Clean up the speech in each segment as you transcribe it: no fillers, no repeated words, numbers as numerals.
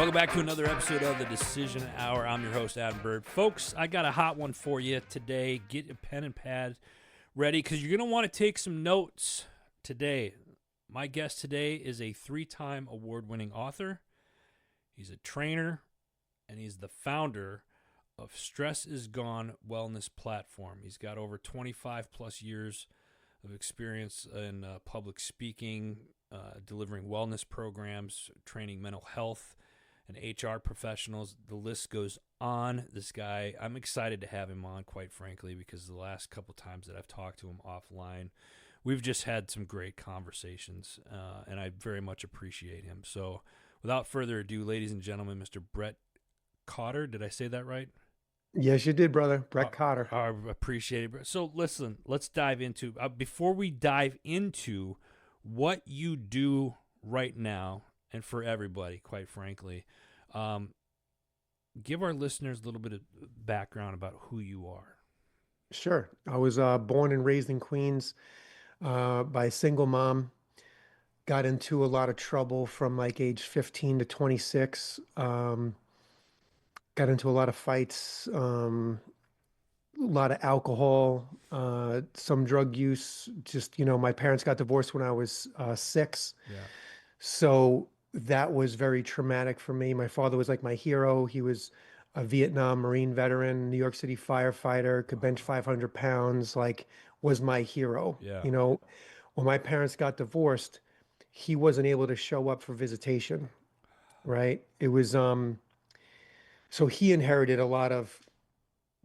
Welcome back to another episode of the Decision Hour. I'm your host, Adam Bird. Folks, I got a hot one for you today. Get a pen and pad ready because you're going to want to take some notes today. My guest today is a 3-time award-winning author. He's a trainer, and he's the founder of Stress Is Gone Wellness Platform. He's got over 25 plus years of experience in public speaking, delivering wellness programs, training mental health and HR professionals. The list goes on. This guy, I'm excited to have him on, quite frankly, because the last couple times that I've talked to him offline, we've just had some great conversations, and I very much appreciate him. So without further ado, ladies and gentlemen, Mr. Brett Cotter. Did I say that right? Yes, you did, brother. Brett Cotter. I appreciate it. So listen, let's dive into, before we dive into what you do right now, and for everybody, quite frankly, give our listeners a little bit of background about who you are. Sure. I was born and raised in Queens by a single mom. Got into a lot of trouble from like age 15 to 26. Got into a lot of fights, a lot of alcohol, some drug use. Just, my parents got divorced when I was 6. Yeah. So that was very traumatic for me. My father was like my hero. He was a Vietnam Marine veteran, New York City firefighter, could bench 500 pounds, like was my hero. Yeah. When my parents got divorced, he wasn't able to show up for visitation, right? It was, so he inherited a lot of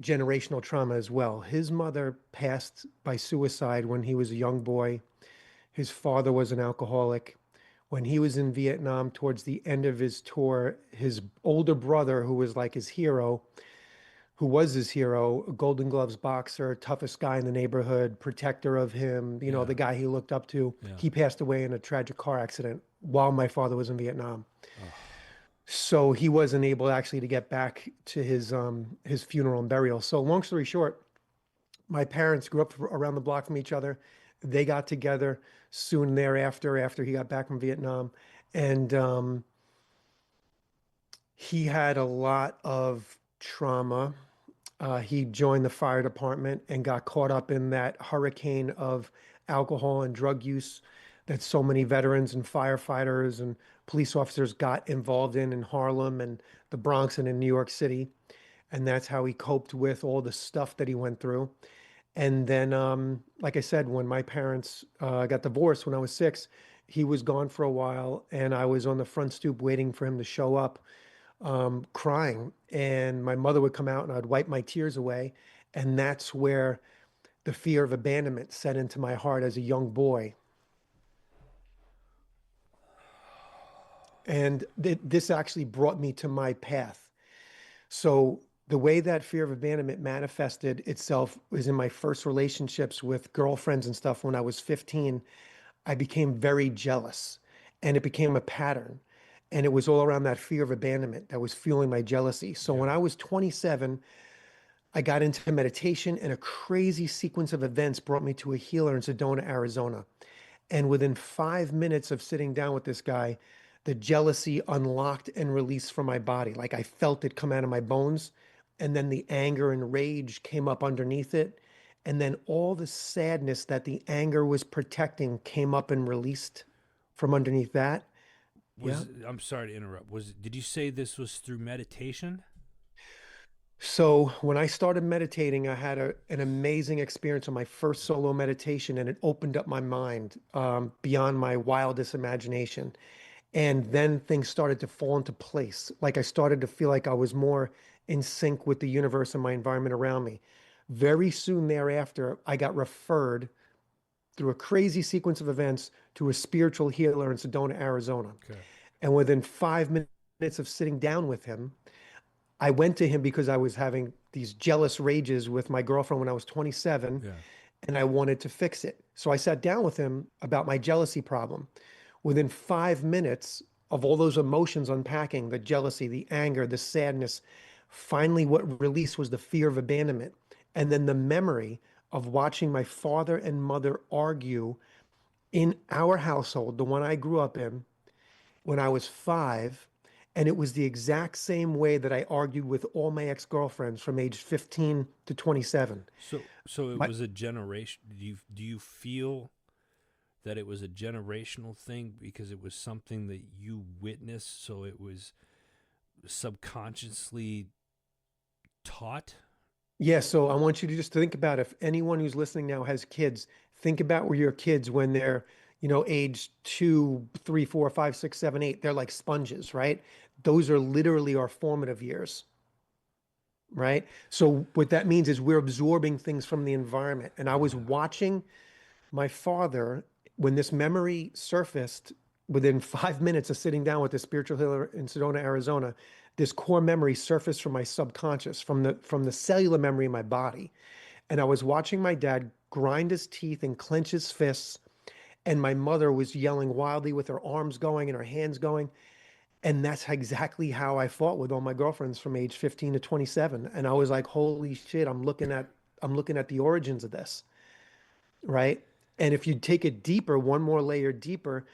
generational trauma as well. His mother passed by suicide when he was a young boy. His father was an alcoholic. When he was in Vietnam, towards the end of his tour, his older brother, who was like his hero, a Golden Gloves boxer, toughest guy in the neighborhood, protector of him, Yeah. the guy he looked up to, Yeah. he passed away in a tragic car accident while my father was in Vietnam. Oh. So he wasn't able actually to get back to his funeral and burial. So long story short, my parents grew up around the block from each other. They got together soon thereafter, after he got back from Vietnam. And he had a lot of trauma. He joined the fire department and got caught up in that hurricane of alcohol and drug use that so many veterans and firefighters and police officers got involved in Harlem and the Bronx and in New York City. And that's how he coped with all the stuff that he went through. And then, like I said, when my parents got divorced when I was 6, he was gone for a while, and I was on the front stoop waiting for him to show up, crying. And my mother would come out, and I'd wipe my tears away. And that's where the fear of abandonment set into my heart as a young boy. And this actually brought me to my path. So the way that fear of abandonment manifested itself was in my first relationships with girlfriends and stuff. When I was 15, I became very jealous, and it became a pattern. And it was all around that fear of abandonment that was fueling my jealousy. So when I was 27, I got into meditation, and a crazy sequence of events brought me to a healer in Sedona, Arizona. And within 5 minutes of sitting down with this guy, the jealousy unlocked and released from my body. Like I felt it come out of my bones. And then the anger and rage came up underneath it. And then all the sadness that the anger was protecting came up and released from underneath that. I'm sorry to interrupt. Did you say this was through meditation? So when I started meditating, I had an amazing experience on my first solo meditation, and it opened up my mind beyond my wildest imagination. And then things started to fall into place. Like I started to feel like I was more in sync with the universe and my environment around me. Very soon thereafter, I got referred through a crazy sequence of events to a spiritual healer in Sedona, Arizona. Okay. And within 5 minutes of sitting down with him, I went to him because I was having these jealous rages with my girlfriend when I was 27, Yeah. and I wanted to fix it. So I sat down with him about my jealousy problem. Within 5 minutes of all those emotions unpacking, the jealousy, the anger, the sadness, finally what released was the fear of abandonment. And then the memory of watching my father and mother argue in our household, the one I grew up in, when I was 5. And it was the exact same way that I argued with all my ex-girlfriends from age 15 to 27. So it My, was a generation. Do you feel that it was a generational thing because it was something that you witnessed, so it was subconsciously taught? yeah, so I want you to just think about if anyone who's listening now has kids, think about where your kids when they're, age 2, 3, 4, 5, 6, 7, 8, they're like sponges, right? Those are literally our formative years, right? So what that means is we're absorbing things from the environment. And I was Yeah. watching my father, when this memory surfaced within 5 minutes of sitting down with the spiritual healer in Sedona, Arizona, this core memory surfaced from my subconscious, from the cellular memory in my body. And I was watching my dad grind his teeth and clench his fists, and my mother was yelling wildly with her arms going and her hands going. And that's exactly how I fought with all my girlfriends from age 15 to 27. And I was like, holy shit, I'm looking at the origins of this, right? And if you take it deeper, one more layer deeper,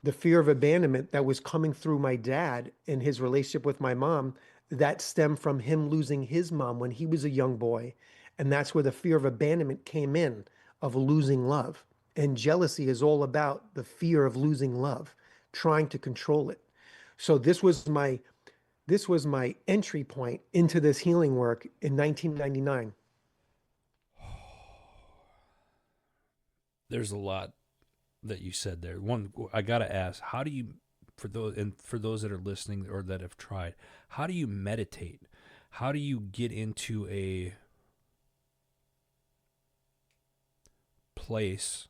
the fear of abandonment that was coming through my dad in his relationship with my mom, that stemmed from him losing his mom when he was a young boy. And that's where the fear of abandonment came in, of losing love. And jealousy is all about the fear of losing love, trying to control it. So this was my entry point into this healing work in 1999. There's a lot that you said there. One, I gotta ask, how do you, for those that are listening or that have tried, how do you meditate? How do you get into a place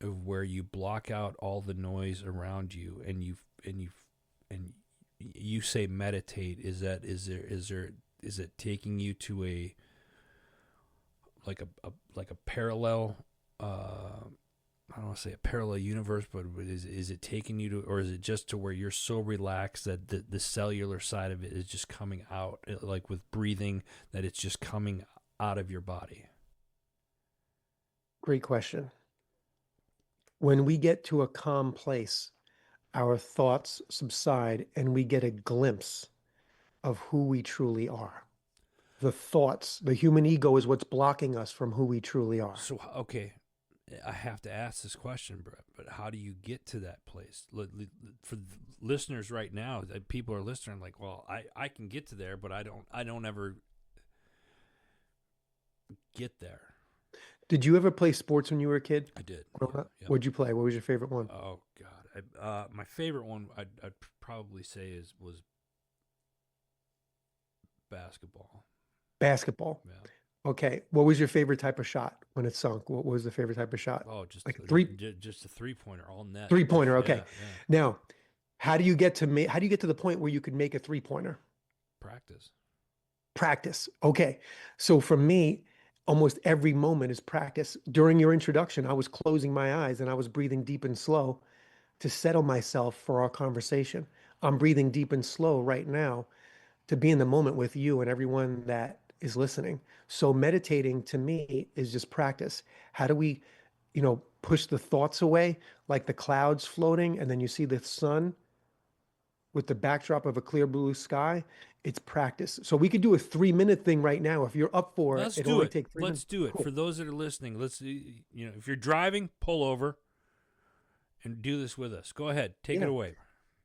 of where you block out all the noise around you and you say meditate? Is it taking you to a like a parallel, I don't want to say a parallel universe, but is it taking you to, or is it just to where you're so relaxed that the cellular side of it is just coming out, like with breathing, that it's just coming out of your body? Great question. When we get to a calm place, our thoughts subside and we get a glimpse of who we truly are. The thoughts, the human ego is what's blocking us from who we truly are. So okay, I have to ask this question, Brett. But how do you get to that place? For listeners right now, that people are listening, like, well, I can get to there, but I don't ever get there. Did you ever play sports when you were a kid? I did. Growing Yeah. up? Yep. What'd you play? What was your favorite one? Oh God. My favorite one I'd probably say was basketball. Basketball. Yeah. Okay. What was your favorite type of shot when it sunk? What was the favorite type of shot? Oh, just Like a three just a 3 pointer, all net. three Just pointer. Okay. yeah, yeah. Now, how do you get to the point where you could make a 3 pointer? Practice. Practice. Okay. So for me, almost every moment is practice. During your introduction, I was closing my eyes and I was breathing deep and slow to settle myself for our conversation. I'm breathing deep and slow right now to be in the moment with you and everyone that is listening. So meditating to me is just practice. How do we, push the thoughts away like the clouds floating and then you see the sun with the backdrop of a clear blue sky? It's practice. So we could do a 3 minute thing right now. If you're up for it, Let's it'll do only it. take 3 minutes. Let's do it. For Cool. those that are listening, if you're driving, pull over and do this with us. Go ahead. Take it Yeah. away.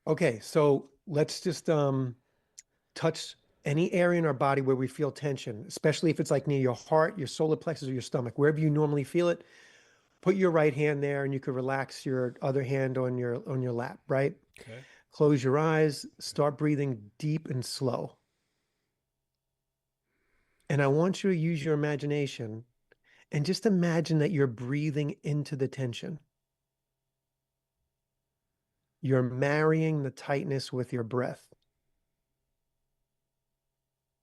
Okay. So let's just touch any area in our body where we feel tension, especially if it's like near your heart, your solar plexus, or your stomach, wherever you normally feel it. Put your right hand there, and you could relax your other hand on your lap. Right. Okay. Close your eyes. Okay. Start breathing deep and slow. And I want you to use your imagination and just imagine that you're breathing into the tension. You're marrying the tightness with your breath,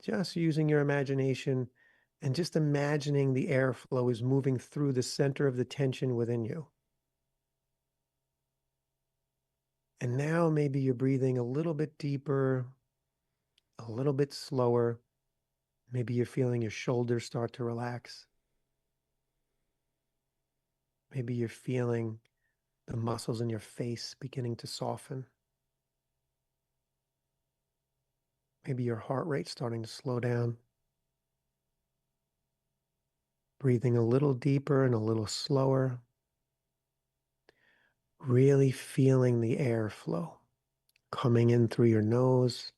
just using your imagination and just imagining the airflow is moving through the center of the tension within you. And now maybe you're breathing a little bit deeper, a little bit slower. Maybe you're feeling your shoulders start to relax. Maybe you're feeling the muscles in your face beginning to soften. Maybe your heart rate starting to slow down. Breathing a little deeper and a little slower. Really feeling the airflow coming in through your nose,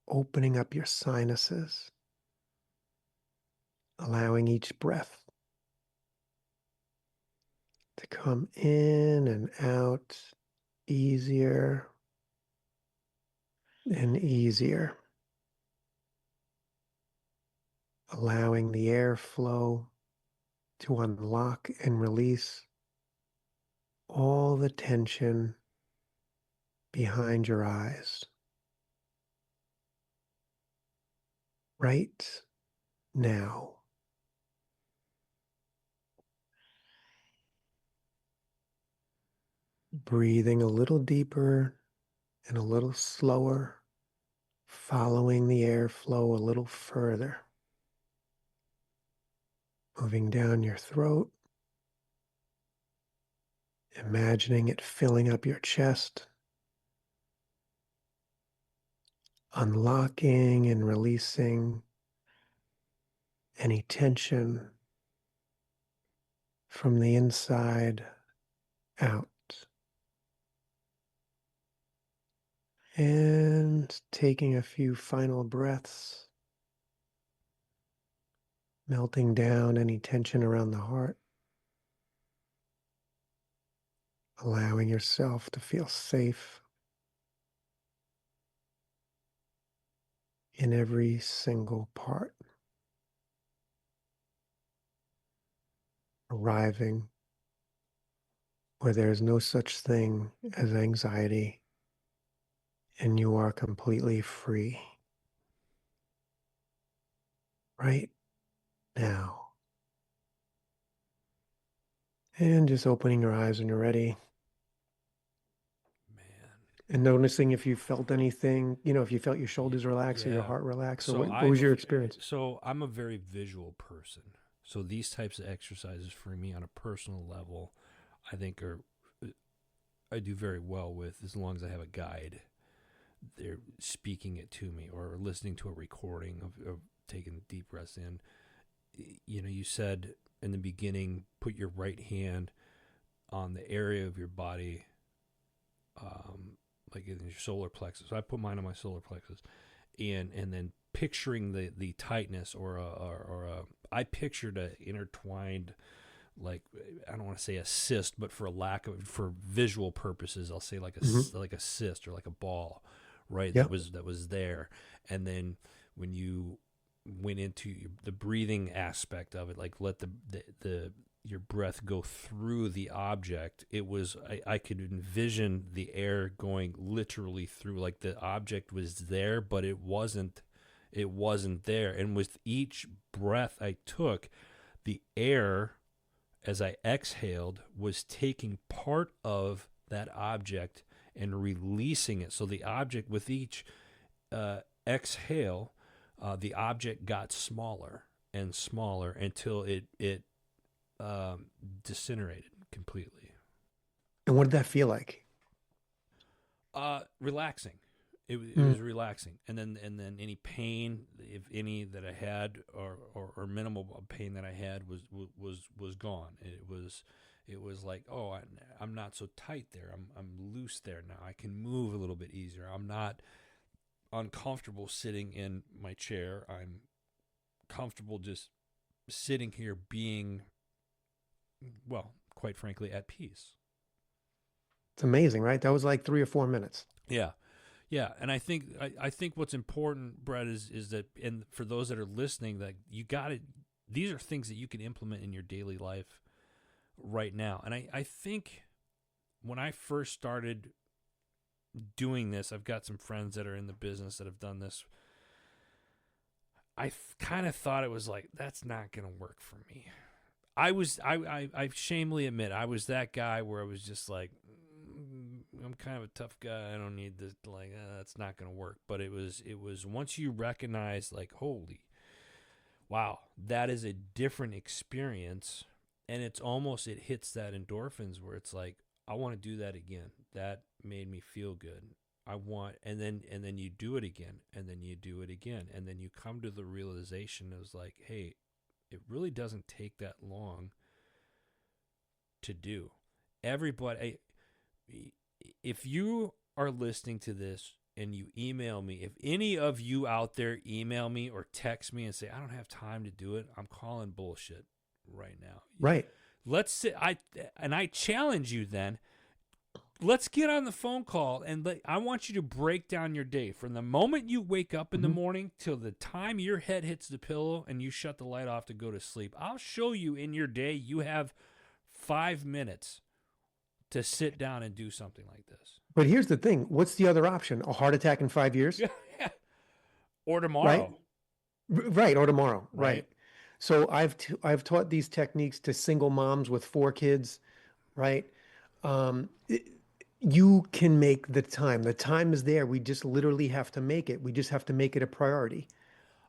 opening up your sinuses, allowing each breath to come in and out easier and easier, allowing the airflow to unlock and release all the tension behind your eyes right now. Breathing a little deeper and a little slower, following the airflow a little further, moving down your throat, imagining it filling up your chest, unlocking and releasing any tension from the inside out. And taking a few final breaths, melting down any tension around the heart, allowing yourself to feel safe in every single part, arriving where there is no such thing as anxiety and you are completely free right now. And just opening your eyes when you're ready Man. and noticing if you felt anything, if you felt your Y- shoulders relax or your Yeah. heart relax, or So what was your experience? so I'm a very visual person. So these types of exercises for me on a personal level, I think are I do very well with as long as I have a guide. They're speaking it to me or listening to a recording of taking deep breaths in. You said in the beginning, put your right hand on the area of your body, like in your solar plexus. So I put mine on my solar plexus, and then picturing the tightness or I pictured a intertwined, like, I don't want to say a cyst, but for visual purposes, I'll say Mm-hmm. like a cyst or like a ball, right? Yeah. That was there, and then when you went into the breathing aspect of it, like let the your breath go through the object. It was I could envision the air going literally through, like the object was there, but it wasn't there. And with each breath I took, the air as I exhaled was taking part of that object and releasing it. So the object with each exhale, the object got smaller and smaller until it disintegrated completely. And what did that feel like? Relaxing. It Mm. was relaxing, and then any pain, if any, that I had, or minimal pain that I had was gone. It was like, oh, I'm not so tight there. I'm loose there now. I can move a little bit easier. I'm not uncomfortable sitting in my chair. I'm comfortable just sitting here being, well, quite frankly, at peace. It's amazing, right? That was like 3 or 4 minutes. Yeah. Yeah, and I think what's important, Brett, is that, and for those that are listening, that you got it. These are things that you can implement in your daily life right now. And I think when I first started doing this, I've got some friends that are in the business that have done this. I kind of thought it was like, that's not going to work for me. I shamefully admit I was that guy where I was just like, I'm kind of a tough guy. I don't need this. Like, that's not going to work. But it was once you recognize, like, holy, wow, that is a different experience, and it's almost, it hits that endorphins where it's like, I want to do that again. That made me feel good. and then you do it again, and then you do it again, and then you come to the realization is like, hey, it really doesn't take that long to do. Everybody, if you are listening to this and you email me, if any of you out there email me or text me and say, I don't have time to do it, I'm calling bullshit right now. Right. Let's say I challenge you then. Let's get on the phone call and I want you to break down your day from the moment you wake up in the morning till the time your head hits the pillow and you shut the light off to go to sleep. I'll show you in your day you have 5 minutes to sit down and do something like this. But here's the thing. What's the other option? A heart attack in 5 years? Yeah. Or Right? tomorrow. Right. Or tomorrow. Right. Right. So I've taught these techniques to single moms with 4 kids, right? You can make the time. The time is there. We just literally have to make it. We just have to make it a priority.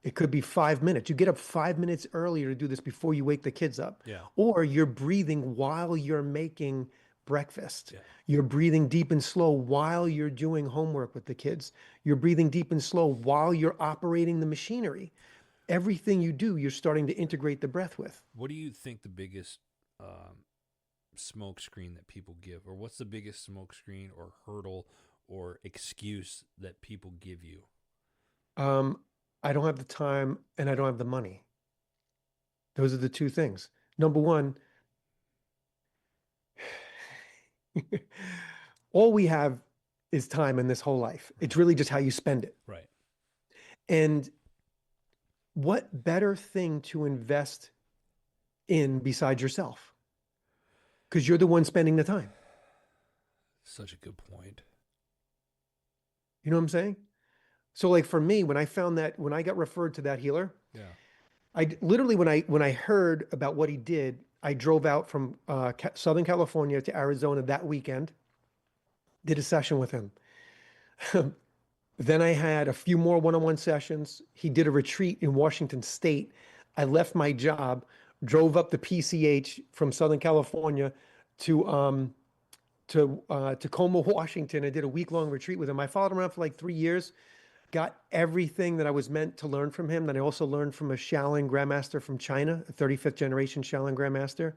It could be 5 minutes. You get up 5 minutes earlier to do this before you wake the kids up. Yeah. Or you're breathing while you're making breakfast. Yeah. You're breathing deep and slow while you're doing homework with the kids. You're breathing deep and slow while you're operating the machinery. Everything you do, you're starting to integrate the breath with. What do you think the biggest smoke screen that people give, or what's the biggest smoke screen or hurdle or excuse that people give you? I don't have the time and I don't have the money. Those are the two things. Number one, all we have is time in this whole life. It's really just how you spend it. Right. And what better thing to invest in besides yourself? Because you're the one spending the time. Such a good point. You know what I'm saying? So like for me, when I found that, when I got referred to that healer, Yeah. I literally, when I heard about what he did, I drove out from Southern California to Arizona that weekend, did a session with him. Then I had a few more one-on-one sessions. He did a retreat in Washington State. I left my job, drove up the PCH from Southern California to Tacoma, Washington. I did a week-long retreat with him. I followed him around for like 3 years, got everything that I was meant to learn from him. That I also learned from a Shaolin Grandmaster from China, a 35th generation Shaolin Grandmaster.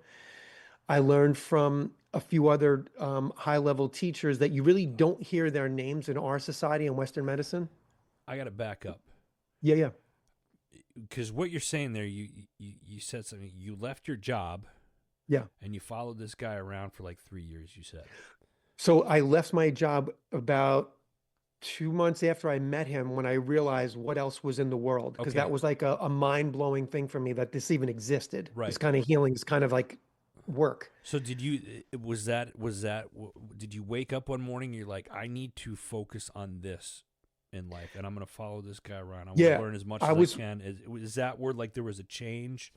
I learned from a few other high-level teachers that you really don't hear their names in our society in Western medicine. I got to back up Yeah, yeah. because what you're saying there, you said something. You left your job, Yeah. and you followed this guy around for like 3 years. You said. So I left my job about 2 months after I met him when I realized what else was in the world. Because Okay. that was like a mind-blowing thing for me that this even existed. Right. This kind of healing is kind of like work. So did you? Did you wake up one morning? You're like, I need to focus on this in life, and I'm going to follow this guy around. I want Yeah, to learn as much I as was I can. Is that where like there was a change?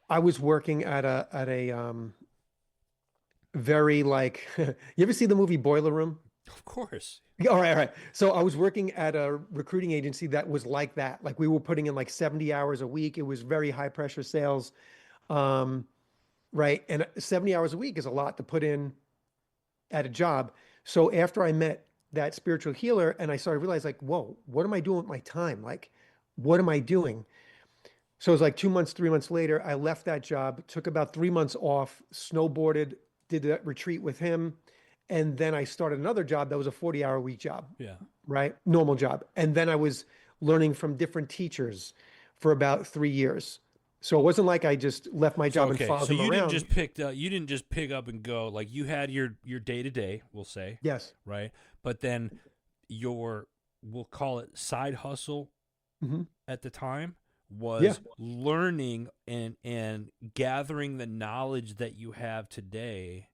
I was working at a very like you ever see the movie Boiler Room? Of course. All right, all right. So I was working at a recruiting agency that was like that. Like we were putting in like 70 hours a week. It was very high pressure sales. Um, right. And 70 hours a week is a lot to put in at a job. So after I met that spiritual healer and I started to realize like, whoa, what am I doing with my time? Like, what am I doing? So it was like 2 months, 3 months later, I left that job, took about 3 months off, snowboarded, did that retreat with him. And then I started another job that was a 40-hour week job, Yeah. right? Normal job. And then I was learning from different teachers for about 3 years. So it wasn't like I just left my job and followed So him you didn't around. just pick up. You didn't just pick up and go. Like you had your day to day. We'll say. Yes. Right. But then your, we'll call it side hustle Hmm. at the time Yeah. was learning and gathering the knowledge that you have today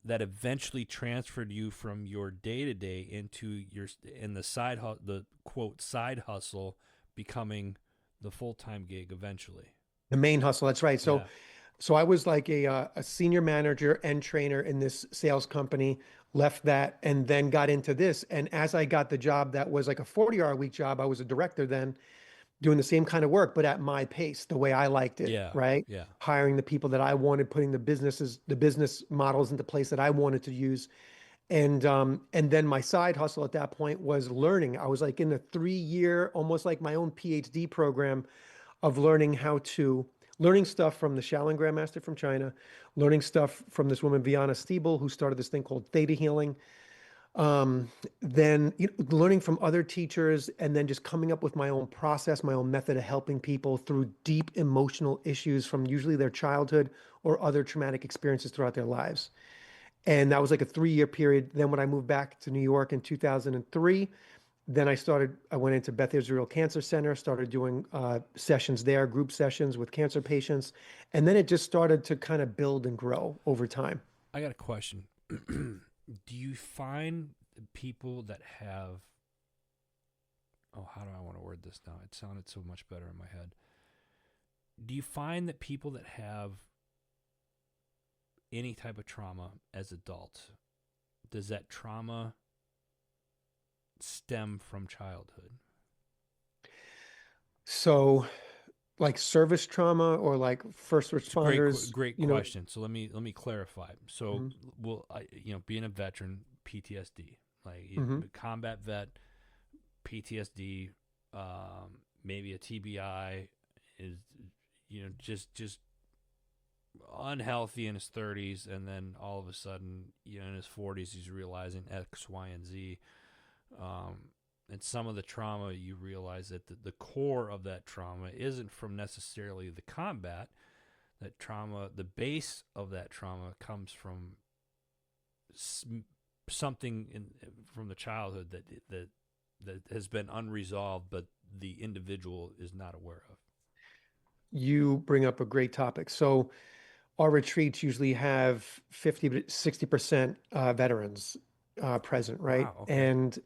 that eventually transferred you from your day to day into your in the quote side hustle becoming the full-time gig eventually. The main hustle. That's right. So Yeah. So I was like a senior manager and trainer in this sales company, left that and then got into this. And as I got the job that was like a 40-hour week job, I was a director then doing the same kind of work, but at my pace, the way I liked it, Yeah. right? Yeah. Hiring the people that I wanted, putting the business models into place that I wanted to use. And then my side hustle at that point was learning. I was like in a 3 year, almost like my own PhD program of learning stuff from the Shaolin Grandmaster from China, learning stuff from this woman, Viana Stiebel, who started this thing called Theta Healing. Then learning from other teachers, and then just coming up with my own process, my own method of helping people through deep emotional issues from usually their childhood or other traumatic experiences throughout their lives. And that was like a 3 year period. Then when I moved back to New York in 2003, then I went into Beth Israel Cancer Center, started doing sessions there, group sessions with cancer patients. And then it just started to kind of build and grow over time. I got a question. Do you find people that have, oh, how do I want to word this now? It sounded so much better in my head. Do you find that people that have any type of trauma as adults, does that trauma stem from childhood? So, like service trauma or like first It's a great, responders, great question. So let me clarify. So, mhm, being a veteran, PTSD, like mhm. combat vet, PTSD, maybe a TBI is, just unhealthy in his 30s, and then all of a sudden, in his 40s, he's realizing X, Y, and Z. Um, and some of the trauma, you realize that the core of that trauma isn't from necessarily the combat. That trauma, the base of that trauma comes from something from the childhood that has been unresolved, but the individual is not aware of. You bring up a great topic. So, our retreats usually have 50 to 60% veterans present, right? Wow. Okay. And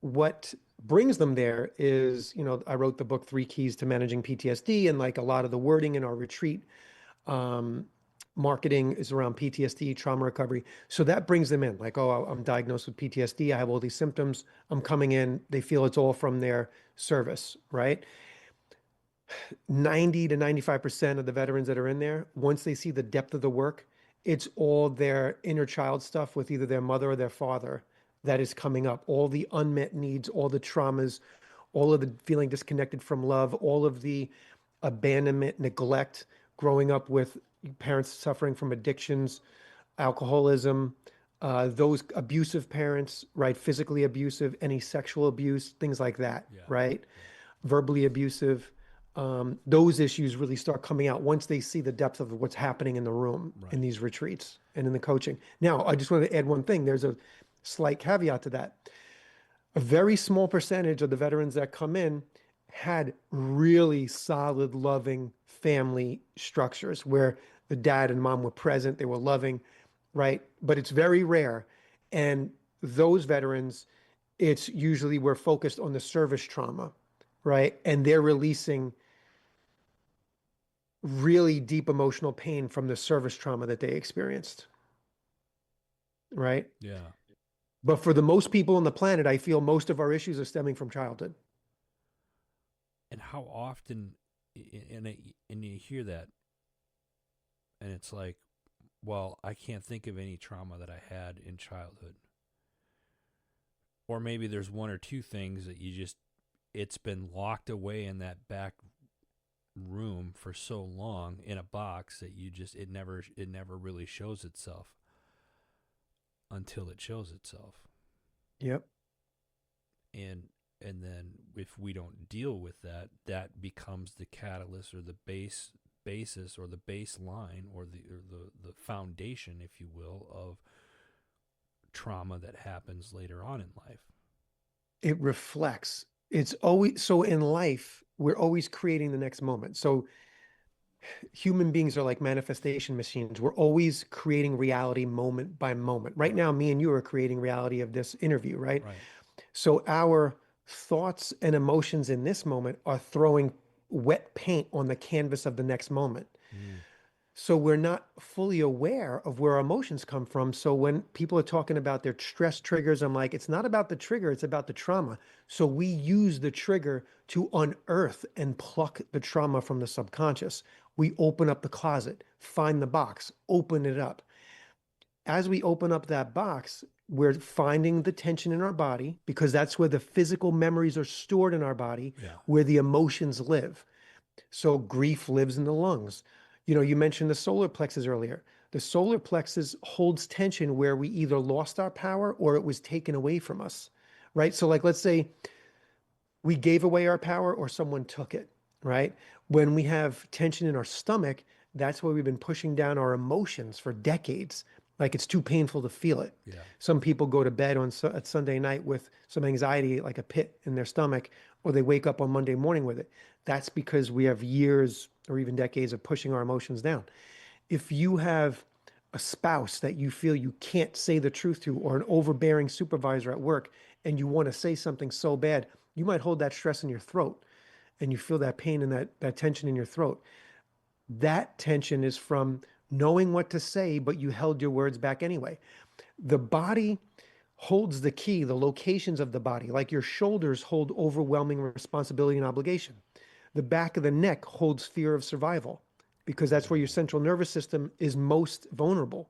what brings them there is, I wrote the book Three Keys to Managing PTSD, and like a lot of the wording in our retreat um, marketing is around PTSD, trauma recovery. So that brings them in, like, oh, I'm diagnosed with PTSD. I have all these symptoms. I'm coming in. They feel it's all from their service, right? 90 to 95% of the veterans that are in there, once they see the depth of the work, it's all their inner child stuff with either their mother or their father that is coming up. All the unmet needs, all the traumas, all of the feeling disconnected from love, all of the abandonment, neglect, growing up with parents suffering from addictions, alcoholism, those abusive parents, right? Physically abusive, any sexual abuse, things like that, Yeah. right? Yeah. Verbally abusive. Those issues really start coming out once they see the depth of what's happening in the room in Right. these retreats and in the coaching. Now, I just want to add one thing. There's a slight caveat to that. A very small percentage of the veterans that come in had really solid, loving family structures where the dad and mom were present, they were loving, right? But it's very rare. And those veterans, it's usually we're focused on the service trauma, right? And they're releasing really deep emotional pain from the service trauma that they experienced, right? Yeah. But for the most people on the planet, I feel most of our issues are stemming from childhood. And how often, and you hear that, and it's like, well, I can't think of any trauma that I had in childhood. Or maybe there's one or two things that it's been locked away in that back room for so long in a box that it never really shows itself until it shows itself. Yep. And then if we don't deal with that, that becomes the catalyst or the basis or the baseline or the foundation, if you will, of trauma that happens later on in life. It reflects. It's always so in life, we're always creating the next moment. So human beings are like manifestation machines. We're always creating reality moment by moment. Right Right. now, me and you are creating reality of this interview, right? Right. So our thoughts and emotions in this moment are throwing wet paint on the canvas of the next moment. Mm. So we're not fully aware of where our emotions come from. So when people are talking about their stress triggers, I'm like, it's not about the trigger, it's about the trauma. So we use the trigger to unearth and pluck the trauma from the subconscious. We open up the closet, find the box, open it up. As we open up that box, we're finding the tension in our body because that's where the physical memories are stored in our body, Yeah. where the emotions live. So grief lives in the lungs. You know, you mentioned the solar plexus earlier. The solar plexus holds tension where we either lost our power or it was taken away from us, right? So, like, let's say we gave away our power or someone took it, right? When we have tension in our stomach, that's where we've been pushing down our emotions for decades. Like it's too painful to feel it. Yeah. Some people go to bed on at Sunday night with some anxiety, like a pit in their stomach, or they wake up on Monday morning with it. That's because we have years or even decades of pushing our emotions down. If you have a spouse that you feel you can't say the truth to, or an overbearing supervisor at work, and you want to say something so bad, you might hold that stress in your throat and you feel that pain and that tension in your throat. That tension is from knowing what to say, but you held your words back anyway. The body holds the key, the locations of the body, like your shoulders hold overwhelming responsibility and obligation. The back of the neck holds fear of survival because that's where your central nervous system is most vulnerable.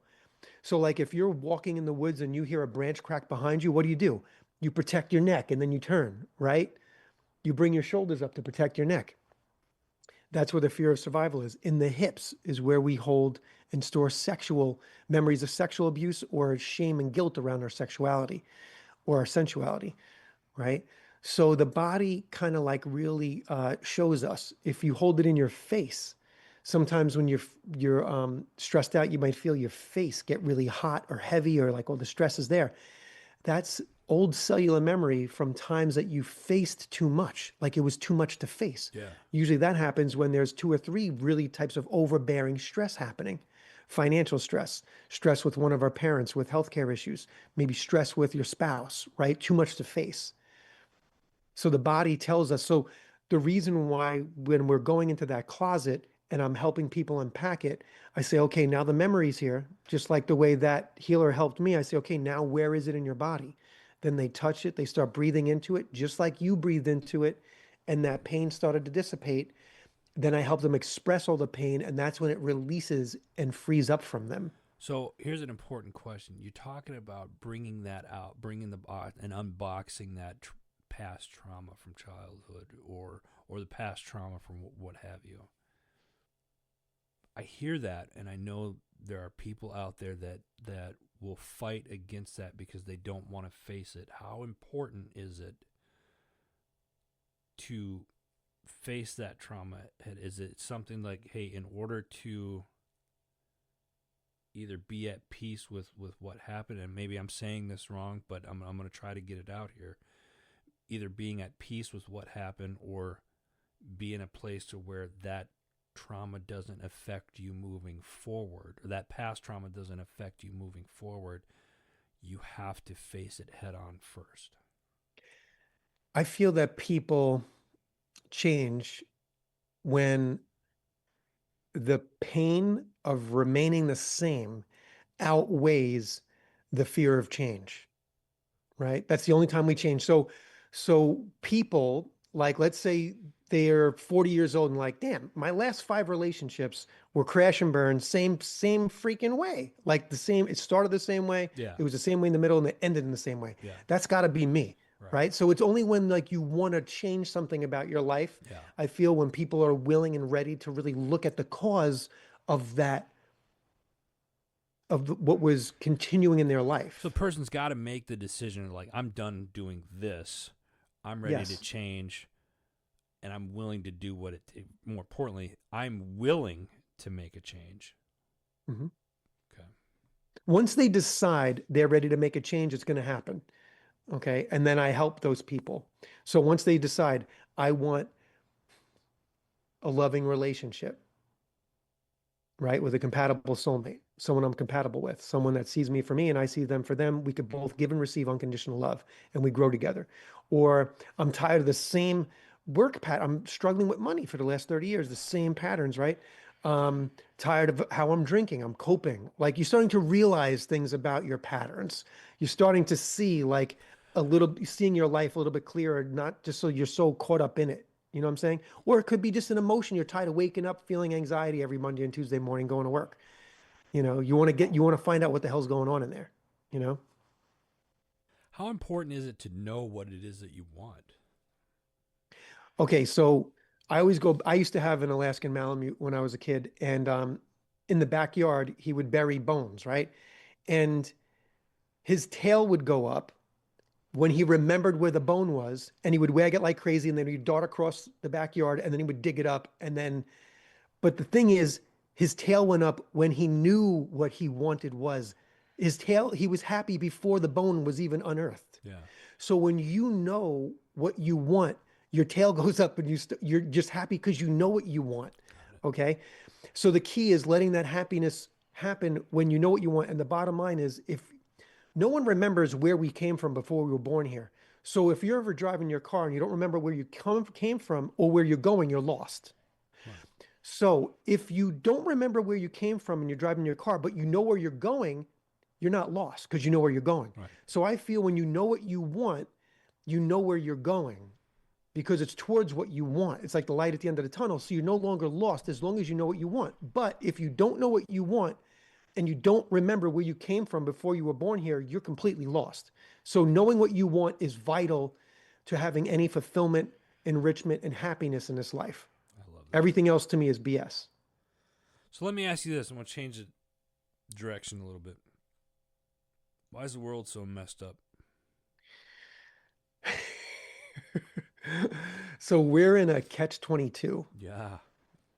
So, like if you're walking in the woods and you hear a branch crack behind you, what do? You protect your neck and then you turn, right? You bring your shoulders up to protect your neck. That's where the fear of survival is. In the hips is where we hold and store sexual memories of sexual abuse or shame and guilt around our sexuality or our sensuality, right? So the body kind of like really shows us. If you hold it in your face, sometimes when you're stressed out, you might feel your face get really hot or heavy or like, oh, the stress is there. That's old cellular memory from times that you faced too much, like it was too much to face. Yeah. Usually that happens when there's two or three really types of overbearing stress happening. Financial stress, stress with one of our parents with healthcare issues, maybe stress with your spouse, right? Too much to face. So the body tells us. So the reason why when we're going into that closet and I'm helping people unpack it, I say, okay, now the memory's here, just like the way that healer helped me. I say, okay, now where is it in your body? Then they touch it, they start breathing into it, just like you breathed into it, and that pain started to dissipate. Then I help them express all the pain, and that's when it releases and frees up from them. So here's an important question. You're talking about bringing that out, bringing the box and unboxing that past trauma from childhood or the past trauma from what have you. I hear that, and I know there are people out there that will fight against that because they don't want to face it. How important is it to face that trauma? Is it something like, hey, in order to either be at peace with what happened, and maybe I'm saying this wrong, but I'm going to try to get it out here. Either being at peace with what happened or be in a place to where that trauma doesn't affect you moving forward, or that past trauma doesn't affect you moving forward. You have to face it head on first. I feel that people change when the pain of remaining the same outweighs the fear of change, right? That's the only time we change. So people like, let's say they're 40 years old and like, damn, my last five relationships were crash and burn, same freaking way. Like the same, it started the same way, Yeah. it was the same way in the middle, and it ended in the same way. Yeah. That's got to be me, Right. right? So it's only when like you want to change something about your life, Yeah. I feel when people are willing and ready to really look at the cause of that what was continuing in their So the life. person's got to make the decision like, I'm done doing this. I'm ready to Yes. change, and I'm willing to do what more importantly, I'm willing to make a change. Mhm. Okay. Once they decide they're ready to make a change, it's going to happen. Okay. And then I help those people. So once they decide, I want a loving relationship, right, with a compatible soulmate, someone I'm compatible with, someone that sees me for me and I see them for them. We could both give and receive unconditional love and we grow together. Or I'm tired of the same work pattern. I'm struggling with money for the last 30 years, the same patterns, right? Tired of how I'm drinking, I'm coping. Like you're starting to realize things about your patterns. You're starting to see like seeing your life a little bit clearer, not just so you're so caught up in it. You know what I'm saying? Or it could be just an emotion. You're tired of waking up feeling anxiety every Monday and Tuesday morning going to work. You want to find out what the hell's going on in there, you know? How important is it to know what it is that you want? Okay, so I used to have an Alaskan Malamute when I was a kid, and in the backyard, he would bury bones, right? And his tail would go up when he remembered where the bone was, and he would wag it like crazy, and then he'd dart across the backyard, and then he would dig it up, and then, but the thing is, his tail went up when he knew what he wanted was. His tail, he was happy before the bone was even unearthed. Yeah. So when you know what you want, your tail goes up and you're just happy because you know what you want. Got it. Okay. So the key is letting that happiness happen when you know what you want. And the bottom line is if no one remembers where we came from before we were born here. So if you're ever driving your car and you don't remember where you came from or where you're going, you're lost. Right. So if you don't remember where you came from and you're driving your car, but you know where you're going, you're not lost because you know where you're going. Right. So I feel when you know what you want, you know where you're going because it's towards what you want. It's like the light at the end of the tunnel. So you're no longer lost as long as you know what you want. But if you don't know what you want and you don't remember where you came from before you were born here, you're completely lost. So knowing what you want is vital to having any fulfillment, enrichment, and happiness in this life. I love that. Everything else to me is BS. So let me ask you this. I'm going to change the direction a little bit. Why is the world so messed up? So we're in a catch 22. Yeah.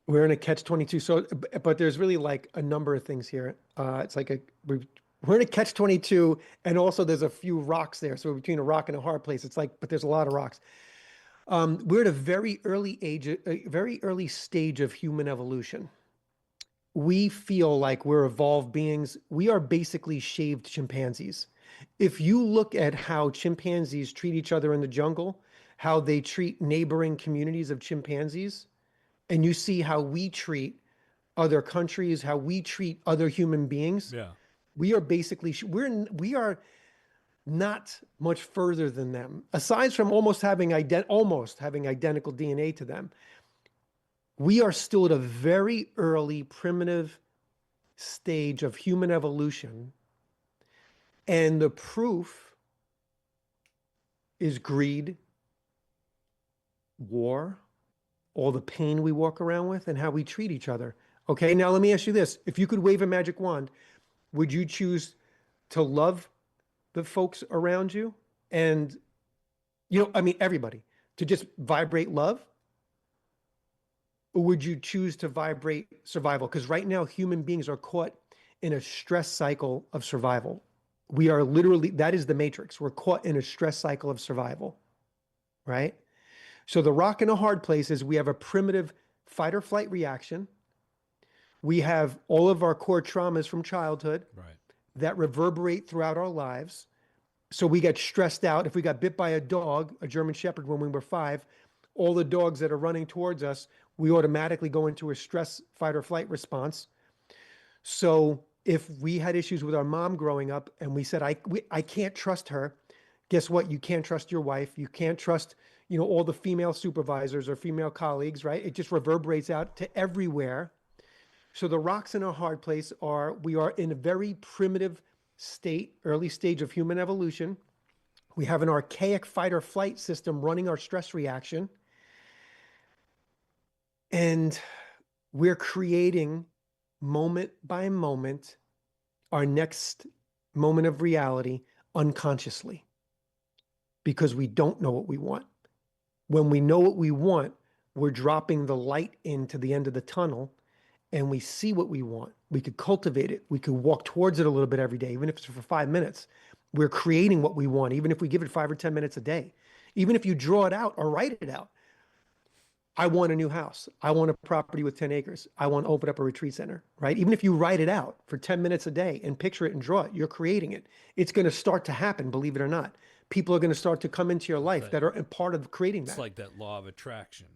We're in a catch 22. So, but there's really like a number of things here. It's like we're in a catch 22, and also there's a few rocks there. So we're between a rock and a hard place. It's like, but there's a lot of rocks. We're at a very early age, a very early stage of human evolution. We feel like we're evolved beings. We are basically shaved chimpanzees. If you look at how chimpanzees treat each other in the jungle, how they treat neighboring communities of chimpanzees, and you see how we treat other countries, how we treat other human beings, Yeah. we are basically we are not much further than them. Aside from almost having identical DNA to them, we are still at a very early primitive stage of human evolution, and the proof is greed, war, all the pain we walk around with, and how we treat each other. Okay, now let me ask you this. If you could wave a magic wand, would you choose to love the folks around you? And, I mean, everybody, to just vibrate love? Or would you choose to vibrate survival? Because right now, human beings are caught in a stress cycle of survival. We are literally, that is the matrix. We're caught in a stress cycle of survival, right? So the rock and a hard place is we have a primitive fight or flight reaction. We have all of our core traumas from childhood Right. that reverberate throughout our lives. So we get stressed out. If we got bit by a dog, a German Shepherd, when we were 5, all the dogs that are running towards us, we automatically go into a stress fight or flight response. So if we had issues with our mom growing up and we said, I can't trust her, guess what? You can't trust your wife. You can't trust, all the female supervisors or female colleagues, right? It just reverberates out to everywhere. So the rocks in our hard place we are in a very primitive state, early stage of human evolution. We have an archaic fight or flight system running our stress reaction. And we're creating moment by moment our next moment of reality unconsciously because we don't know what we want. When we know what we want, we're dropping the light into the end of the tunnel and we see what we want. We could cultivate it. We could walk towards it a little bit every day, even if it's for 5 minutes. We're creating what we want, even if we give it 5 or 10 minutes a day. Even if you draw it out or write it out. I want a new house. I want a property with 10 acres. I want to open up a retreat center, right? Even if you write it out for 10 minutes a day and picture it and draw it, you're creating it. It's going to start to happen, believe it or not. People are going to start to come into your life that are a part of creating that. It's like that law of attraction.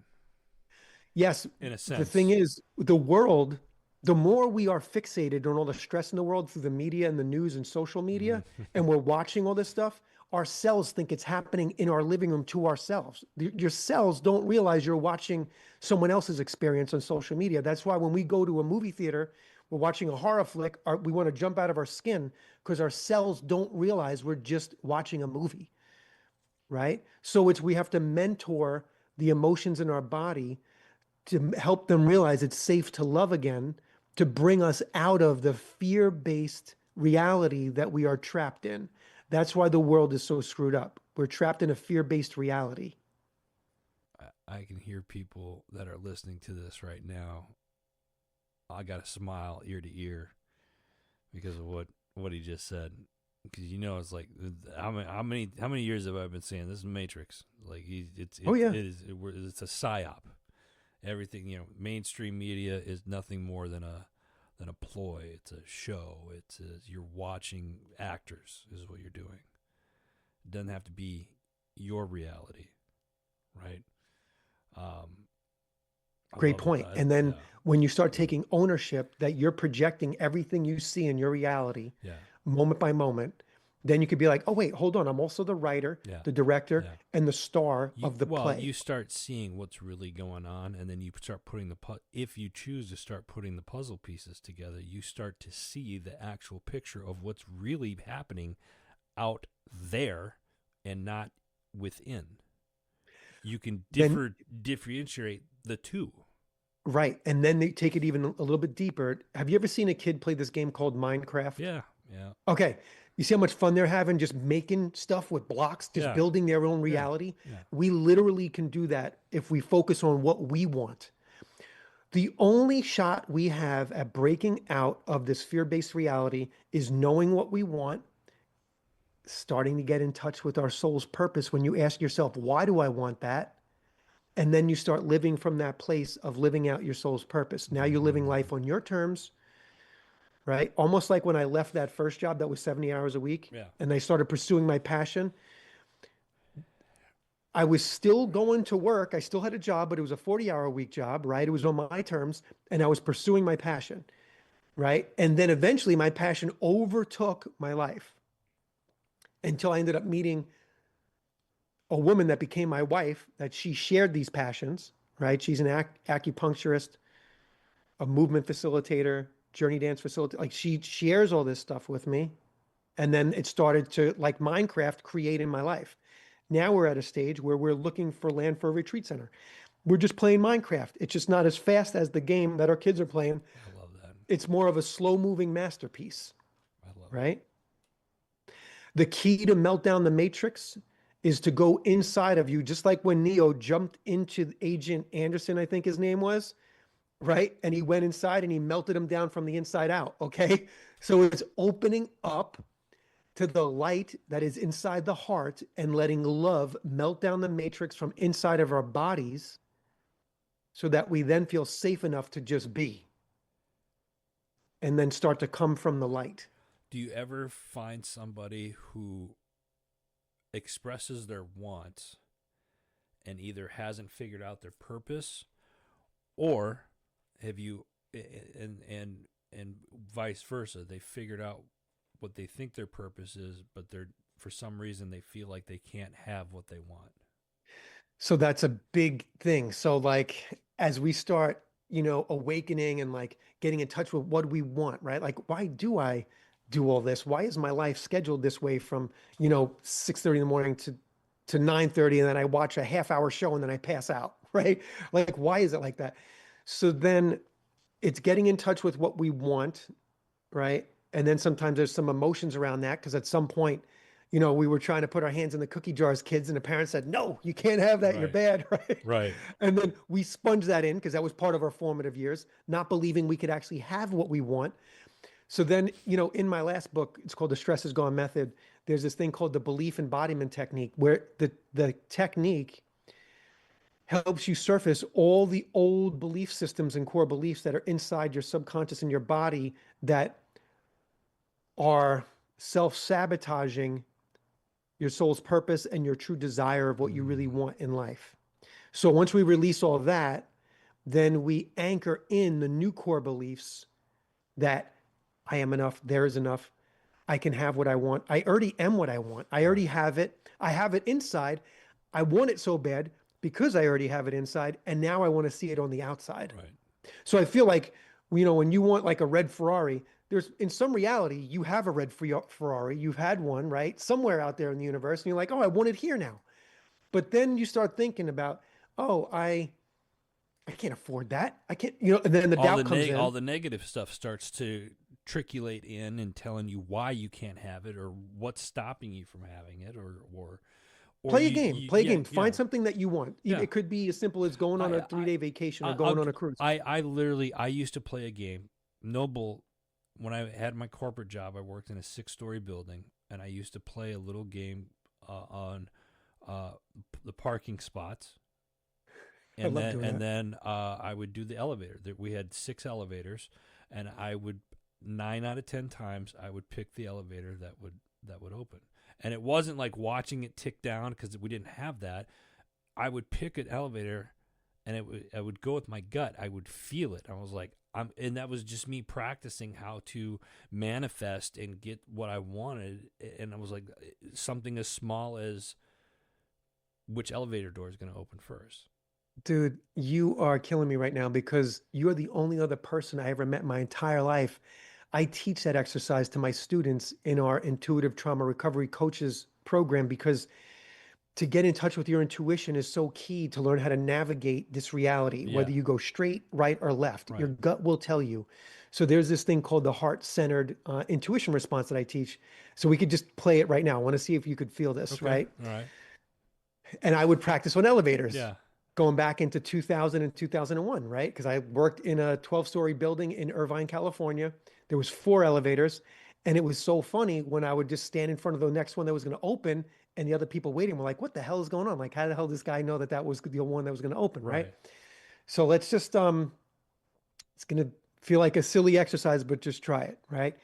Yes, in a sense. the thing is, the world, the more we are fixated on all the stress in the world through the media and the news and social media, and we're watching all this stuff, our cells think it's happening in our living room to ourselves. Your cells don't realize you're watching someone else's experience on social media. That's why when we go to a movie theater, We're watching a horror flick. We want to jump out of our skin because our cells don't realize we're just watching a movie, right? So we have to mentor the emotions in our body to help them realize it's safe to love again, to bring us out of the fear-based reality that we are trapped in. That's why the world is so screwed up. We're trapped in a fear-based reality. I can hear people that are listening to this right now. I got a smile ear to ear because of what he just said. Because it's like how many years have I been saying this is Matrix? Like Oh yeah. it's a psyop. Everything mainstream media is nothing more than a ploy. It's a show. You're watching actors is what you're doing. It doesn't have to be your reality, right? I Great love it. point. And then Yeah, when you start taking ownership that you're projecting everything you see in your reality, yeah, moment by moment, then you could be like, oh, wait, hold on. I'm also the writer, yeah, the director, yeah. and the star of the You play. start seeing what's really going on, and then you start putting if you choose to start putting the puzzle pieces together, you start to see the actual picture of what's really happening out there and not within. You can Then, differentiate the two. right. And then they take it even a little bit deeper. Have you ever seen a kid play this game called Minecraft? Yeah, yeah, Okay. You see how much fun they're having just making stuff with blocks, just yeah, building their own yeah, reality? yeah. We literally can do that if we focus on what we want. The only shot we have at breaking out of this fear-based reality is knowing what we want, starting to get in touch with our soul's purpose. When you ask yourself, why do I want that? And then you start living from that place of living out your soul's purpose. Now you're living Mm-hmm. life on your terms, right? Almost like when I left that first job that was 70 hours a week Yeah, and I started pursuing my passion. I was still going to work. I still had a job, but it was a 40-hour-a-week job, right? It was on my terms, and I was pursuing my passion, right? And then eventually my passion overtook my life until I ended up meeting a woman that became my wife, that she shared these passions, right? She's an acupuncturist, a movement facilitator, journey dance facilitator. Like she shares all this stuff with me. And then it started to, like Minecraft, create in my life. Now we're at a stage where we're looking for land for a retreat center. We're just playing Minecraft. It's just not as fast as the game that our kids are playing. I love that. It's more of a slow moving masterpiece, I love it. right? The key to melt down the matrix is to go inside of you, just like when Neo jumped into Agent Anderson, I think his name was, right? And he went inside and he melted him down from the inside out. Okay. So it's opening up to the light that is inside the heart and letting love melt down the matrix from inside of our bodies so that we then feel safe enough to just be and then start to come from the light. Do you ever find somebody who expresses their wants and either hasn't figured out their purpose, or have you and vice versa, they figured out what they think their purpose is, but they're for some reason they feel like they can't have what they want? So that's a big thing. So like as we start, awakening and like getting in touch with what we want, right? Like why do I do all this? Why is my life scheduled this way from, 6:30 in the morning to 9:30 and then I watch a half-hour show and then I pass out, right? Like why is it like that? So then it's getting in touch with what we want, right? And then sometimes there's some emotions around that because at some point, we were trying to put our hands in the cookie jar as kids, and the parents said, "No, you can't have that. You're Right. bad," right? Right. And then we sponged that in because that was part of our formative years, not believing we could actually have what we want. So then, in my last book, it's called The Stress Is Gone Method. There's this thing called the belief embodiment technique, where the technique helps you surface all the old belief systems and core beliefs that are inside your subconscious and your body that are self-sabotaging your soul's purpose and your true desire of what you really Mm. want in life. So once we release all that, then we anchor in the new core beliefs that I am enough, there is enough, I can have what I want. I already am what I want. I already Right. have it. I have it inside. I want it so bad because I already have it inside. And now I want to see it on the outside. Right. So I feel like when you want like a red Ferrari, there's in some reality, you have a red Ferrari, you've had one, right? Somewhere out there in the universe, and you're like, oh, I want it here now. But then you start thinking about, oh, I can't afford that. I can't, and then the doubt comes All in. the negative stuff starts to triculate in and telling you why you can't have it or what's stopping you from having it or Play a game. Play a game. yeah Find something that you want. yeah It could be as simple as going on a I 3-day vacation or I'll going on a cruise. I literally I used to play a game Noble when I had my corporate job. I worked in a 6-story building, and I used to play a little game on uh, the parking spots, I love doing that. I would do the elevator. We had 6 elevators, and I would 9 out of 10 times I would pick the elevator that would open. And it wasn't like watching it tick down because we didn't have that. I would pick an elevator, and I would go with my gut. I would feel it. I was like, and that was just me practicing how to manifest and get what I wanted. And I was like, something as small as which elevator door is going to open first. Dude, you are killing me right now because you're the only other person I ever met in my entire life. I teach that exercise to my students in our intuitive trauma recovery coaches program because to get in touch with your intuition is so key to learn how to navigate this reality, Yeah, whether you go straight, right, or left. Your right. gut will tell you. So there's this thing called the heart-centered intuition response that I teach. So we could just play it right now. I want to see if you could feel this, Okay. right? All right. And I would practice on elevators Yeah. going back into 2000 and 2001, right? Because I worked in a 12-story building in Irvine, California. There was 4 elevators, and it was so funny when I would just stand in front of the next one that was going to open, and the other people waiting were like, "What the hell is going on? Like, how the hell does this guy know that that was the one that was going to open?" Right? Right. So let's just it's going to feel like a silly exercise, but just try it, right?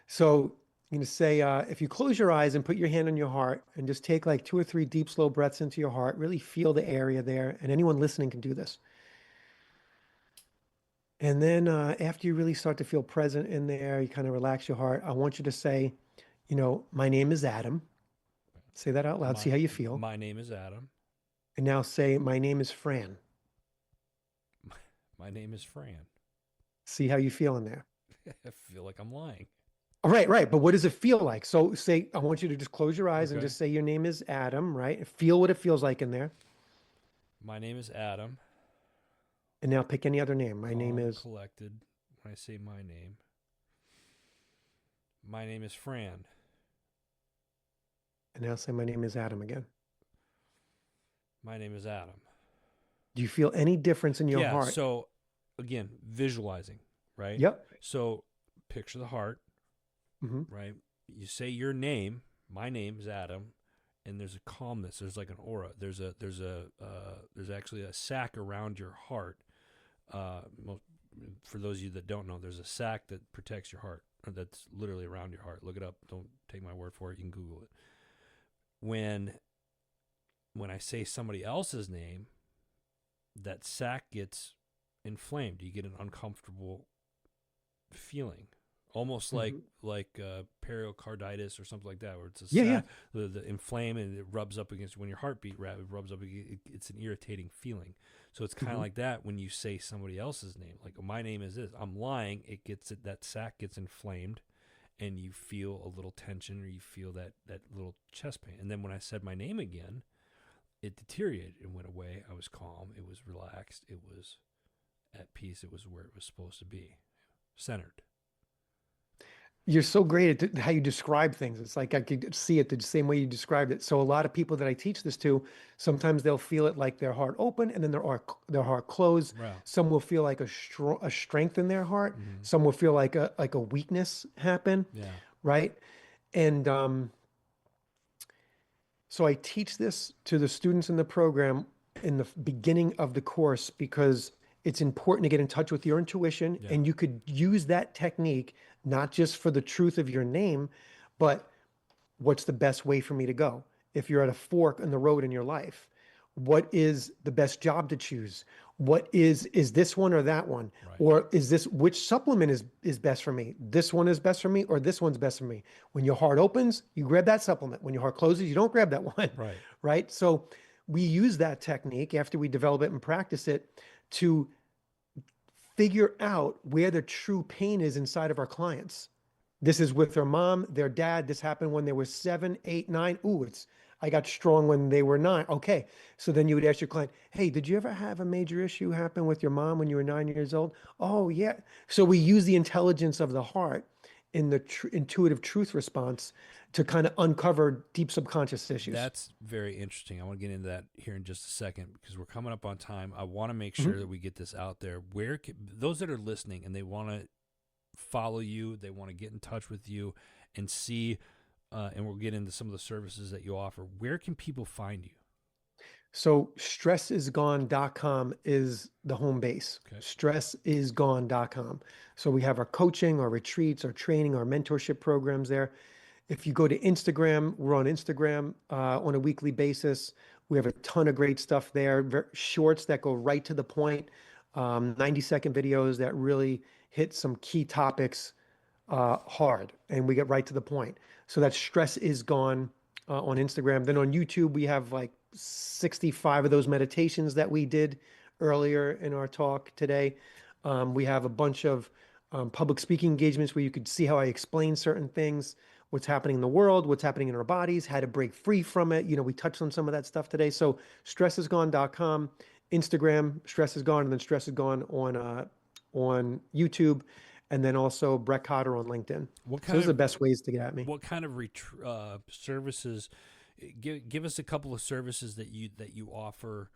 So I'm going to say, if you close your eyes and put your hand on your heart and just take like 2 or 3 deep, slow breaths into your heart, really feel the area there. And anyone listening can do this. And then after you really start to feel present in there, you kind of relax your heart. I want you to say, my name is Adam. Say that out loud. My See how you feel. my name is Adam. And now say, my name is Fran. My name is Fran. See how you feel in there. I feel like I'm lying. All right, right. But what does it feel like? So say, I want you to just close your eyes and Okay. just say your name is Adam, right? Feel what it feels like in there. My name is Adam. And now pick any other name. My name Calm, is, collected. When I say my name is Fran. and now say my name is Adam again. My name is Adam. Do you feel any difference in your Yeah. heart? So again, visualizing, right? Yep. So picture the heart, Hmm. right? You say your name. My name is Adam, and there's a calmness. There's like an aura. There's actually a sac around your heart. For those of you that don't know, there's a sac that protects your heart. Or that's literally around your heart. Look it up. Don't take my word for it. You can Google it. When I say somebody else's name, that sac gets inflamed. You get an uncomfortable feeling, almost Hmm. like pericarditis or something like that, where it's a Yeah, yeah. sac, the inflame and it rubs up against when your heartbeat rubs up. It's an irritating feeling. So it's kind of Hmm. like that when you say somebody else's name, like my name is this. I'm lying. That sac gets inflamed, and you feel a little tension or you feel that little chest pain. And then when I said my name again, it deteriorated and went away. I was calm. It was relaxed. It was at peace. It was where it was supposed to be, centered. You're so great at how you describe things. It's like I could see it the same way you described it. So a lot of people that I teach this to, sometimes they'll feel it like their heart open and then their heart closed. Wow. Some will feel like a strength in their heart. Mm-hmm. Some will feel like a weakness happen, Yeah. right? And so I teach this to the students in the program in the beginning of the course because it's important to get in touch with your intuition. Yeah. And you could use that technique not just for the truth of your name, but what's the best way for me to go? If you're at a fork in the road in your life, what is the best job to choose? What is this one or that one? Right. Or is this which supplement is best for me? This one is best for me or this one's best for me? When your heart opens, you grab that supplement. When your heart closes, you don't grab that one. Right. Right? So we use that technique after we develop it and practice it to figure out where the true pain is inside of our clients. This is with their mom, their dad. This happened when they were 7, 8, 9. Ooh, I got strong when they were 9. Okay. So then you would ask your client, hey, did you ever have a major issue happen with your mom when you were 9 years old? Oh, yeah. So we use the intelligence of the heart in the intuitive truth response to kind of uncover deep subconscious issues. That's very interesting. I want to get into that here in just a second because we're coming up on time. I want to make sure Mhm. that we get this out there. Where can, those that are listening and they want to follow you, they want to get in touch with you and see, and we'll get into some of the services that you offer. Where can people find you? So stressisgone.com is the home base. Okay. Stressisgone.com. So we have our coaching, our retreats, our training, our mentorship programs there. If you go to Instagram, we're on Instagram on a weekly basis. We have a ton of great stuff there, shorts that go right to the point, 90-second videos that really hit some key topics hard, and we get right to the point. So that stress is gone on Instagram. Then on YouTube, we have like 65 of those meditations that we did earlier in our talk today. We have a bunch of public speaking engagements where you could see how I explain certain things, what's happening in the world, what's happening in our bodies, how to break free from it. We touched on some of that stuff today. So stressisgone.com, Instagram, stress is gone, and then stress is gone on YouTube, and then also Brett Cotter on LinkedIn. What So kind those are the of best ways to get at me. what kind of services? Give us a couple of services that you offer.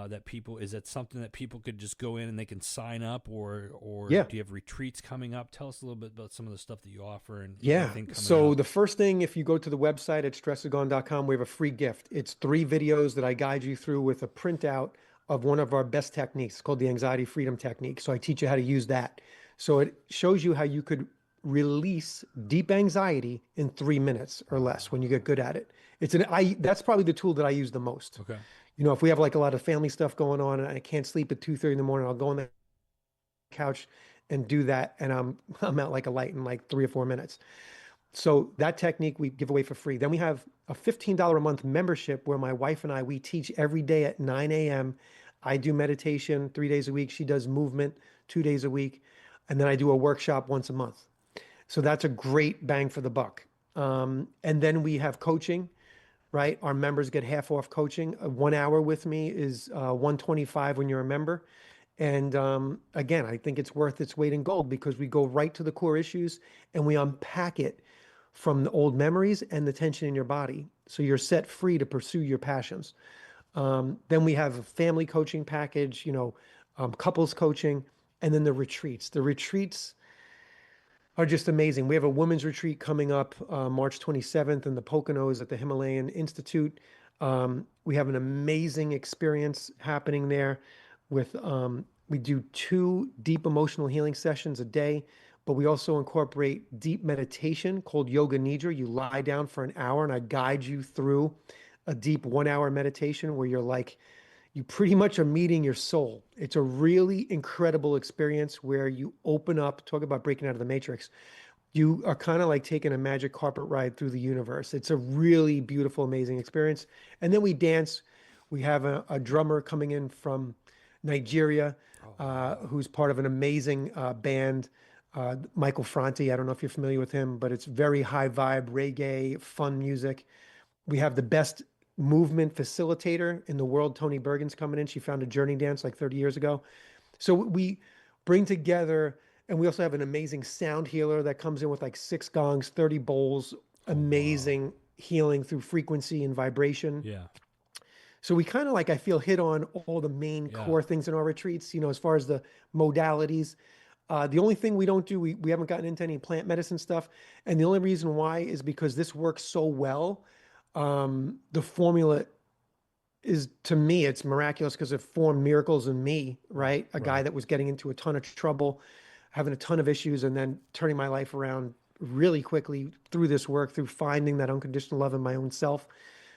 That people, is that something that people could just go in and they can sign up, or Yeah. do you have retreats coming up? Tell us a little bit about some of the stuff that you offer and Yeah. anything coming So up. the first thing, if you go to the website at stressisgone.com, we have a free gift. It's 3 videos that I guide you through with a printout of one of our best techniques called the anxiety freedom technique. So I teach you how to use that. So it shows you how you could release deep anxiety in 3 minutes or less when you get good at it. That's probably the tool that I use the most. Okay. If we have like a lot of family stuff going on and I can't sleep at 2:30 in the morning, I'll go on the couch and do that, and I'm out like a light in like 3 or 4 minutes. So that technique we give away for free. Then we have a $15 a month membership where my wife and I we teach every day at 9 a.m. I do meditation 3 days a week. She does movement 2 days a week, and then I do a workshop once a month. So that's a great bang for the buck. And then we have coaching, right? Our members get half off coaching. 1 hour with me is 125 when you're a member. And again, I think it's worth its weight in gold because we go right to the core issues and we unpack it from the old memories and the tension in your body. So you're set free to pursue your passions. Then we have a family coaching package, couples coaching, and then the retreats. The retreats are just amazing. We have a women's retreat coming up March 27th in the Poconos at the Himalayan Institute. We have an amazing experience happening there with we do 2 deep emotional healing sessions a day, but we also incorporate deep meditation called Yoga Nidra. You lie down for an hour and I guide you through a deep 1 hour meditation where you pretty much are meeting your soul. It's a really incredible experience where you open up, talk about breaking out of the matrix. You are kind of like taking a magic carpet ride through the universe. It's a really beautiful, amazing experience. And then we dance. We have a drummer coming in from Nigeria, Oh wow. who's part of an amazing band, Michael Franti. I don't know if you're familiar with him, but it's very high vibe, reggae, fun music. We have the best movement facilitator in the world. Tony Bergen's coming in. She founded Journey Dance like 30 years ago. So we bring together, and we also have an amazing sound healer that comes in with like 6 gongs, 30 bowls, Oh wow. amazing healing through frequency and vibration. Yeah. So we kind of like, I feel, hit on all the main Yeah. core things in our retreats, as far as the modalities. The only thing we don't do, we haven't gotten into any plant medicine stuff. And the only reason why is because this works so well. The formula is, to me, it's miraculous because it formed miracles in me, right? A guy Right. that was getting into a ton of trouble, having a ton of issues, and then turning my life around really quickly through this work, through finding that unconditional love in my own self.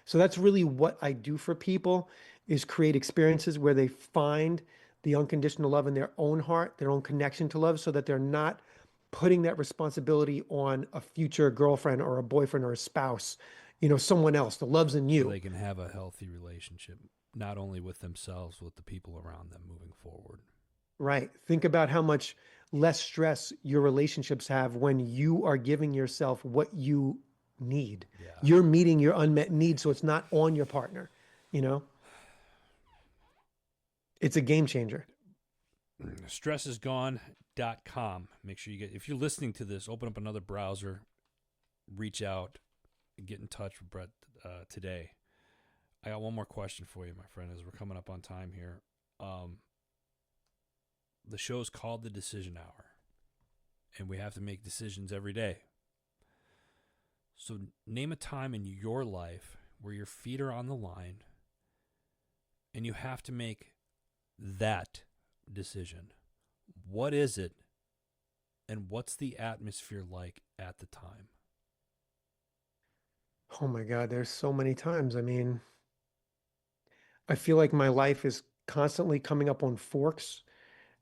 So that's really what I do for people, is create experiences where they find the unconditional love in their own heart, their own connection to love, so that they're not putting that responsibility on a future girlfriend or a boyfriend or a spouse, someone else. The love's in So you. they can have a healthy relationship, not only with themselves, with the people around them moving forward. Right. Think about how much less stress your relationships have when you are giving yourself what you need. Yeah. You're meeting your unmet needs, so it's not on your partner. You know, it's a game changer. Stressisgone.com. Make sure you get, if you're listening to this, open up another browser, reach out, get in touch with Brett today. I got one more question for you, my friend, as we're coming up on time here. The show's called The Decision Hour, and we have to make decisions every day. So name a time in your life where your feet are on the line and you have to make that decision. What is it, and what's the atmosphere like at the time? Oh my God, there's so many times. I mean, I feel like my life is constantly coming up on forks.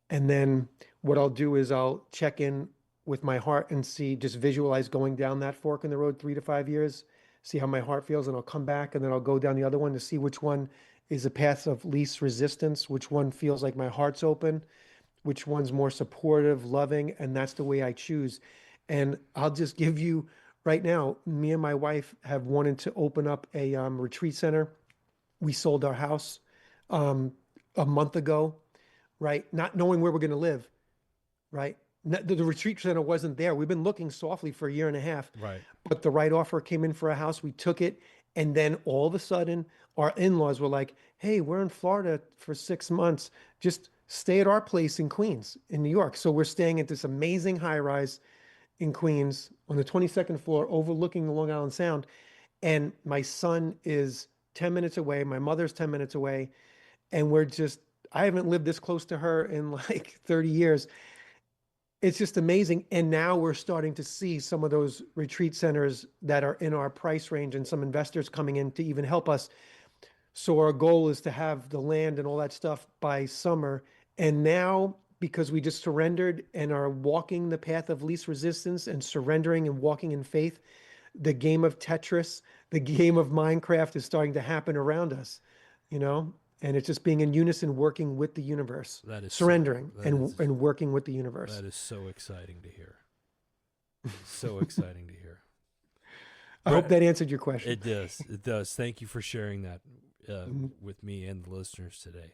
And then what I'll do is I'll check in with my heart and see, just visualize going down that fork in the road 3 to 5 years, see how my heart feels, and I'll come back and then I'll go down the other one to see which one is a path of least resistance, which one feels like my heart's open, which one's more supportive, loving, and that's the way I choose. And I'll just give you right now, me and my wife have wanted to open up a retreat center. We sold our house um, a month ago, right? Not knowing where we're going to live, right? The retreat center wasn't there. We've been looking softly for a year and a half, Right. but the right offer came in for a house. We took it. And then all of a sudden, our in-laws were like, hey, we're in Florida for 6 months. Just stay at our place in Queens, in New York. So we're staying at this amazing high rise in Queens on the 22nd floor overlooking the Long Island Sound. And my son is 10 minutes away. My mother's 10 minutes away. And I haven't lived this close to her in like 30 years. It's just amazing. And now we're starting to see some of those retreat centers that are in our price range and some investors coming in to even help us. So our goal is to have the land and all that stuff by summer. And now, because we just surrendered and are walking the path of least resistance and surrendering and walking in faith, the game of Tetris, the game of Minecraft is starting to happen around us, you know? And it's just being in unison, working with the universe, That is surrendering that and working with the universe. that is so exciting to hear. So exciting to hear. I hope Brett, that answered your question. it does. It does. Thank you for sharing that Mhm. with me and the listeners today.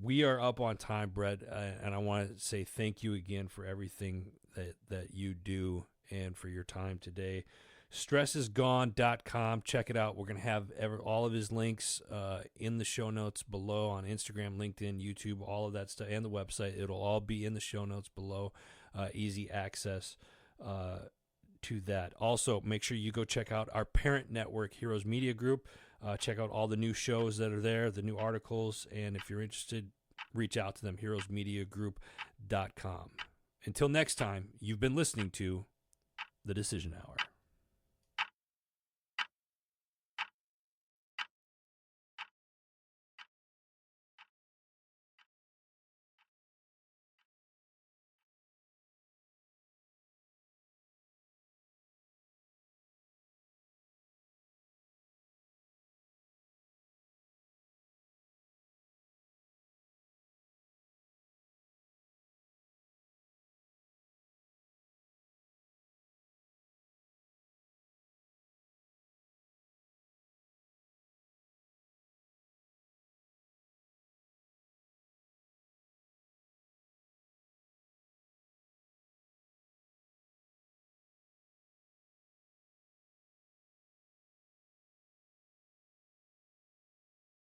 We are up on time, Brett, and I want to say thank you again for everything that you do and for your time today. Stressisgone.com. Check it out. We're going to have all of his links in the show notes below on Instagram, LinkedIn, YouTube, all of that stuff, and the website. It'll all be in the show notes below. Easy access to that. Also, make sure you go check out our parent network, Heroes Media Group. Check out all the new shows that are there, the new articles, and if you're interested, reach out to them, heroesmediagroup.com. Until next time, you've been listening to The Decision Hour.